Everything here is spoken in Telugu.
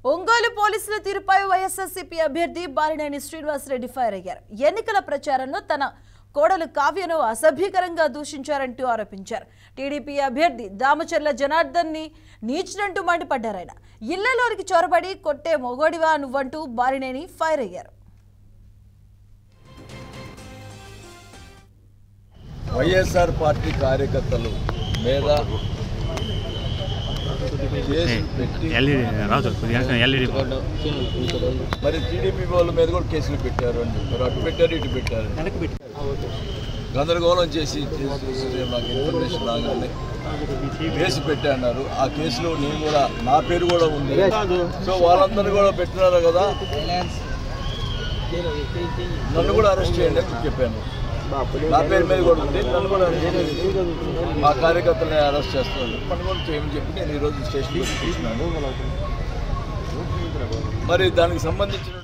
ఒంగోలు పోలీసుల తీరుపై వైఎస్ఆర్సీపీ అభ్యర్థి బాలినేని శ్రీనివాసరెడ్డి ఫైర్ అయ్యారు. ఎన్నికల ప్రచారంలో తన కోడలు కావ్యను అసభ్యకరంగా దూషించారంటూ ఆరోపించారు. టీడీపీ అభ్యర్థి దామచర్ల జనార్దన్ ని నీచినంటూ మండిపడ్డారు. ఆయన ఇళ్లలోనికి చొరబడి కొట్టే మొగోడివా నువ్వంటూ బాలినేని ఫైర్ అయ్యారు. వైఎస్ఆర్ పార్టీ కార్యకర్తలు మీద మరి టీడీపీ వాళ్ళ మీద కూడా కేసులు పెట్టారు అని చెప్పారు. అటు పెట్టారు ఇటు పెట్టారు, గందరగోళం చేసి నాకు ఇన్ఫర్మేషన్ రాగానే కేసు పెట్టారు. ఆ కేసులో నేను కూడా నా పేరు కూడా ఉంది. సో వాళ్ళందరూ కూడా పెట్టినారు కదా, నన్ను కూడా అరెస్ట్ చేయండి అని చెప్పాను. నా పేరు మీద కూడా ఉంది, నన్ను కూడా మా కార్యకర్తలని అరెస్ట్ చేస్తున్నారు. మనం కూడా చేయమని చెప్పి నేను ఈరోజు స్టేషన్లో తీసుకున్నాను. మరి దానికి సంబంధించిన